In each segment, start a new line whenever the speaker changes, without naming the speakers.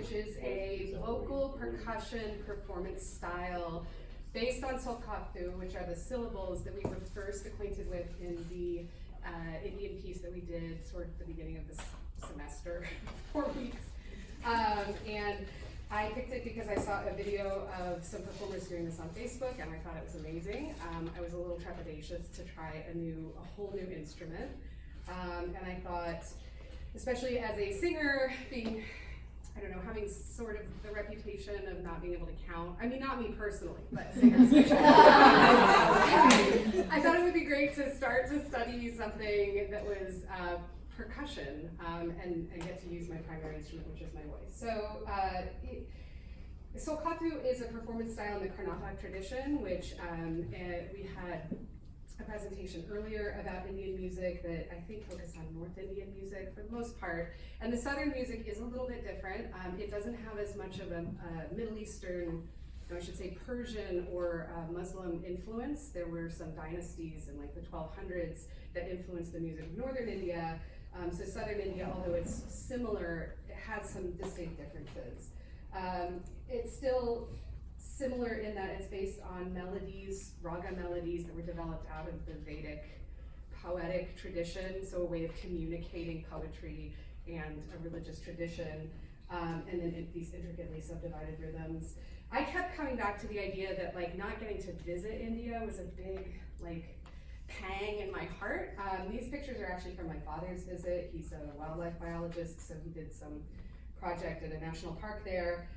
which is a vocal percussion performance style based on Solkathu, which are the syllables that we were first acquainted with in the Indian piece that we did sort of at the beginning of this semester, 4 weeks. And I picked it because I saw a video of some performers doing this on Facebook, and I thought it was amazing. I was a little trepidatious to try a whole new instrument. And I thought, especially as a singer, being, I don't know, having sort of the reputation of not being able to count. I mean, not me personally, but singers. I thought it would be great to start to study something that was percussion and get to use my primary instrument, which is my voice. So Solkathu is a performance style in the Carnatic tradition, which we had a presentation earlier about Indian music that I think focused on North Indian music for the most part. And the Southern music is a little bit different. It doesn't have as much of a Middle Eastern, I should say Persian or Muslim influence. There were some dynasties in like the 1200s that influenced the music of Northern India. So Southern India, although it's similar, it has some distinct differences. It's still similar in that it's based on melodies, raga melodies that were developed out of the Vedic poetic tradition, so a way of communicating poetry and a religious tradition, and then these intricately subdivided rhythms. I kept coming back to the idea that like not getting to visit India was a big like pang in my heart. These pictures are actually from my father's visit. He's a wildlife biologist, so he did some project at a national park there.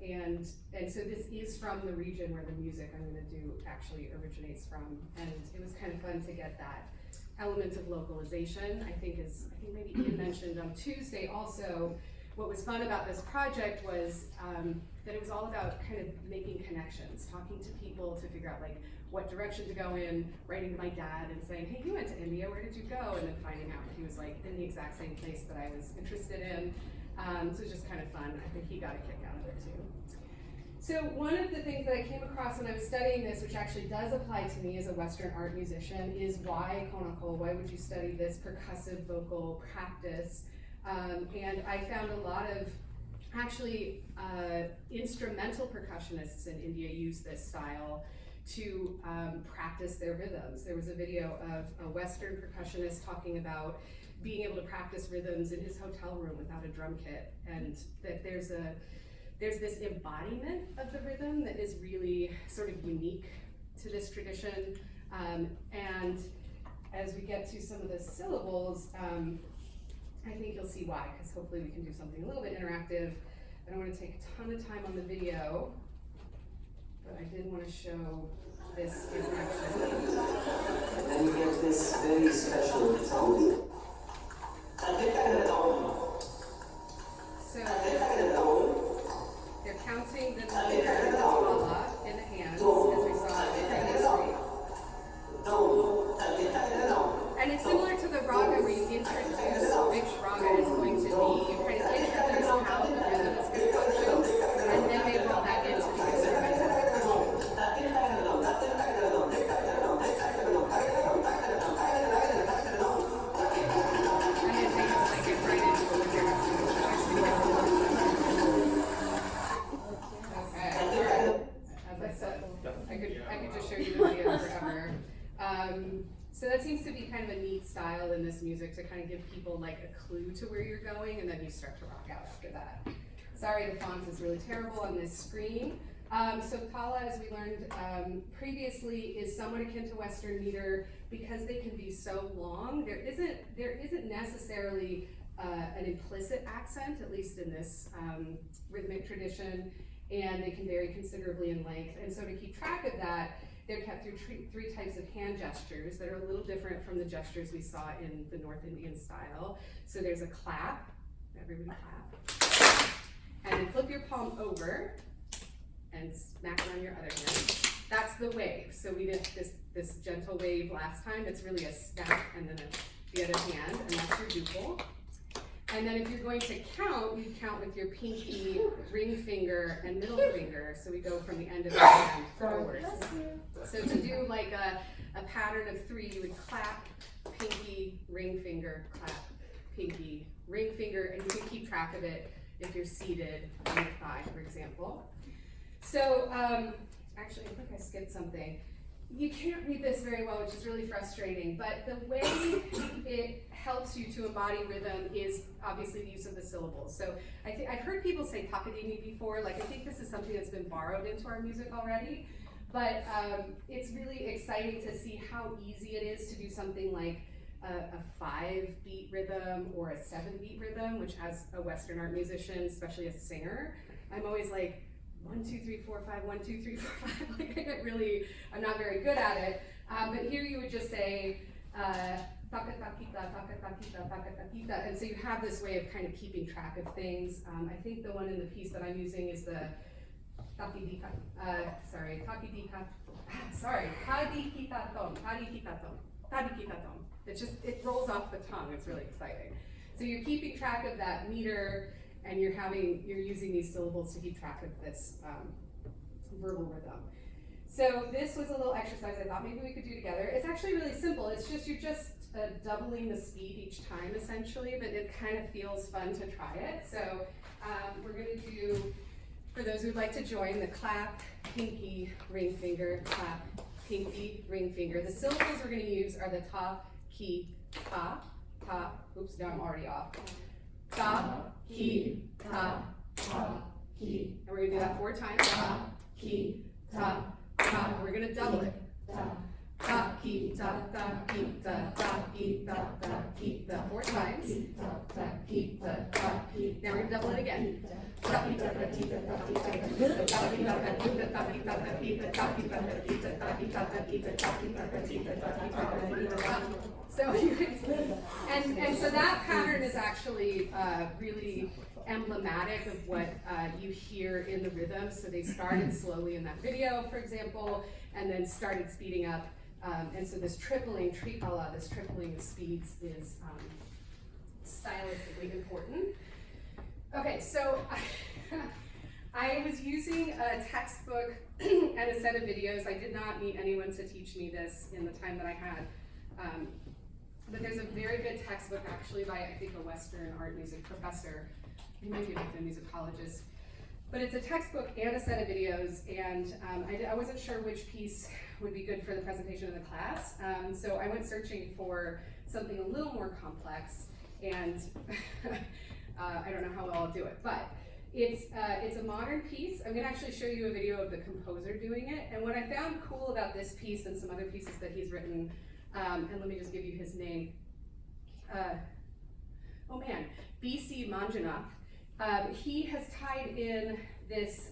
And so this is from the region where the music I'm going to do actually originates from, and it was kind of fun to get that element of localization. I think maybe Ian mentioned on Tuesday also, what was fun about this project was that it was all about kind of making connections, talking to people to figure out like what direction to go in, writing to my dad and saying, hey, you went to India, where did you go? And then finding out he was like in the exact same place that I was interested in. So it was just kind of fun. I think he got a kick out of it too. So one of the things that I came across when I was studying this, which actually does apply to me as a Western art musician, is why Konakol? Why would you study this percussive vocal practice? And I found a lot of actually instrumental percussionists in India use this style to practice their rhythms. There was a video of a Western percussionist talking about being able to practice rhythms in his hotel room without a drum kit, and that there's this embodiment of the rhythm that is really sort of unique to this tradition. And as we get to some of the syllables, I think you'll see why, because hopefully we can do something a little bit interactive. I don't want to take a ton of time on the video, but I did want to show this interaction.
And you get this very special sound.
So they're counting the tala in the hands, as we saw in the previous week. And it's similar to the raga where you introduce which raga is going to be. You kind of introduce how the rhythm is going to function, and then they roll that into the instrumental. I could just show you the video forever. So that seems to be kind of a neat style in this music to kind of give people like a clue to where you're going, and then you start to rock out after that. Sorry, the font is really terrible on this screen. So Tala, as we learned previously, is somewhat akin to Western meter because they can be so long. There isn't necessarily an implicit accent, at least in this rhythmic tradition, and they can vary considerably in length. And so to keep track of that, they're kept through three types of hand gestures that are a little different from the gestures we saw in the North Indian style. So there's a clap, everybody clap, and then flip your palm over and smack it on your other hand. That's the wave. So we did this gentle wave last time. It's really a snap and then the other hand, and that's your duple. And then if you're going to count, you count with your pinky, ring finger, and middle finger. So we go from the end of the hand forwards. So to do like a pattern of 3, you would clap, pinky, ring finger, clap, pinky, ring finger, and you can keep track of it if you're seated on your thigh, for example. So, actually, I think I skipped something. You can't read this very well, which is really frustrating, but the way it helps you to embody rhythm is obviously the use of the syllables. So I've heard people say takadimi before, like I think this is something that's been borrowed into our music already, but it's really exciting to see how easy it is to do something like a 5-beat rhythm or a 7-beat rhythm, which as a Western art musician, especially a singer, I'm always like, 1, 2, 3, 4, 5, 1, 2, 3, 4, 5. Like I'm not very good at it. But here you would just say, taka takita, taka takita, taka takita. And so you have this way of kind of keeping track of things. I think the one in the piece that I'm using is the takidika, tadikitaton, tadikitaton. It rolls off the tongue, it's really exciting. So you're keeping track of that meter, and you're using these syllables to keep track of this verbal rhythm. So this was a little exercise I thought maybe we could do together. It's actually really simple. It's just, you're just doubling the speed each time essentially, but it kind of feels fun to try it. So we're gonna do, for those who'd like to join, the clap, pinky, ring finger, clap, pinky, ring finger. The syllables we're gonna use are the ta, ki, ta, ta, oops, now I'm already off. Ta, ki, ta, ta, ki. And we're gonna do that 4 times. Ta, ki, ta, ta. We're gonna double it. Ta, ki, ta, ta, ki, ta, ta, ki, ta, ta, ki, ta. 4 times. Ta, ki, ta, ta, ki. Now we're gonna double it again. Ta, ki, ta, ta, ki, ta, ta, ki, ta, ta, ki, ta, ta, ki, ta, ta, ki, ta, ta, ki, ta, ta, ki, ta, ta, ki, ta, ta, ki, ta, ta, ki, ta, ta, ki, ta, ta, ki, ta, ta, ki, ta, ta, ki, ta, ta. So you can, and so that pattern is actually really emblematic of what you hear in the rhythm. So they started slowly in that video, for example, and then started speeding up. And so this tripling, tripala, this tripling of speeds is stylistically important. Okay, so I was using a textbook and a set of videos. I did not meet anyone to teach me this in the time that I had. But there's a very good textbook actually by, I think, a Western art music professor. He might be like a musicologist. But it's a textbook and a set of videos, and I wasn't sure which piece would be good for the presentation in the class. So I went searching for something a little more complex, and I don't know how well I'll do it, but it's a modern piece. I'm gonna actually show you a video of the composer doing it, and what I found cool about this piece and some other pieces that he's written, and let me just give you his name. B.C. Manjunath. He has tied in this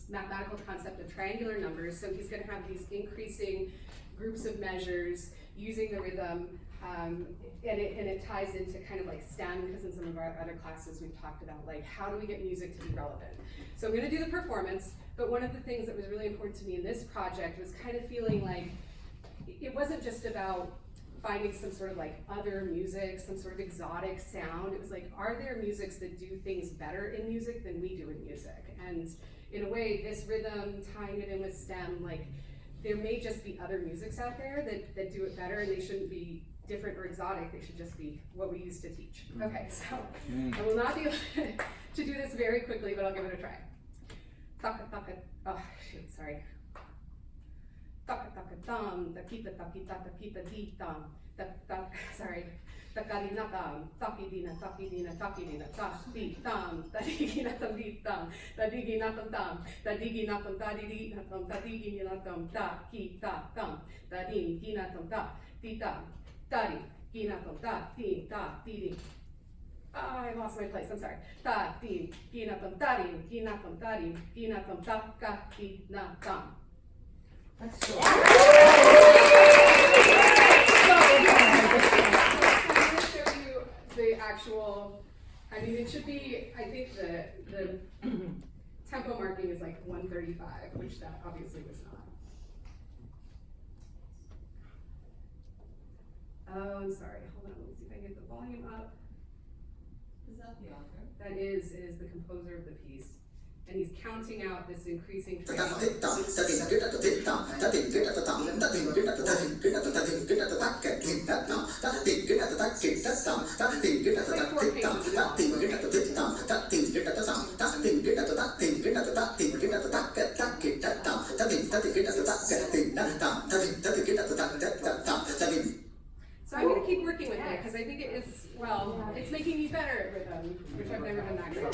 mathematical concept of triangular numbers. So he's going to have these increasing groups of measures using the rhythm, and it ties into kind of like STEM, because in some of our other classes we've talked about like how do we get music to be relevant. So I'm going to do the performance, but one of the things that was really important to me in this project was kind of feeling like it wasn't just about finding some sort of like other music, some sort of exotic sound. It was like, are there musics that do things better in music than we do in music? And in a way, this rhythm, tying it in with STEM, like there may just be other musics out there that do it better, and they shouldn't be different or exotic, they should just be what we used to teach. Okay, so I will not be able to do this very quickly, but I'll give it a try. Taka taka, oh shoot, sorry. Taka taka tam, takita takita takita di tam, sorry. Takarina tam, takidina takidina takidina takdi tam, tadigina tam di tam, tadigina tam tam, tadigina tam tadidina tam, tadigina tam ta ki ta tam, tadin gina tam ta di tam, tadi gina tam ta di ta di di. I lost my place, I'm sorry. Ta di gina tam tadi gina tam tadi gina tam ta ka di na tam. That's cool. I'm going to show you the actual, I mean, it should be, I think the tempo marking is like 135, which that obviously was not. Oh, I'm sorry, hold on, let me see if I can get the volume up.
Is that the author?
That is the composer of the piece. And he's counting out this increasing trend. Yeah, because I think it is, well, it's making me better at rhythm, which I've never been that good.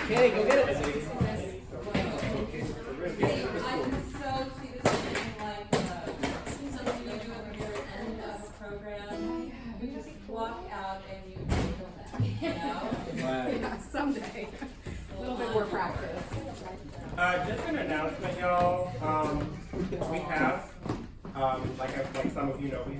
Okay, go get it.
I can so see this being like, something you do at the very end of a program. You just walk out and you feel that, you know?
Yeah, someday. A little bit more practice.
Just an announcement, y'all. We have, like some of you know, we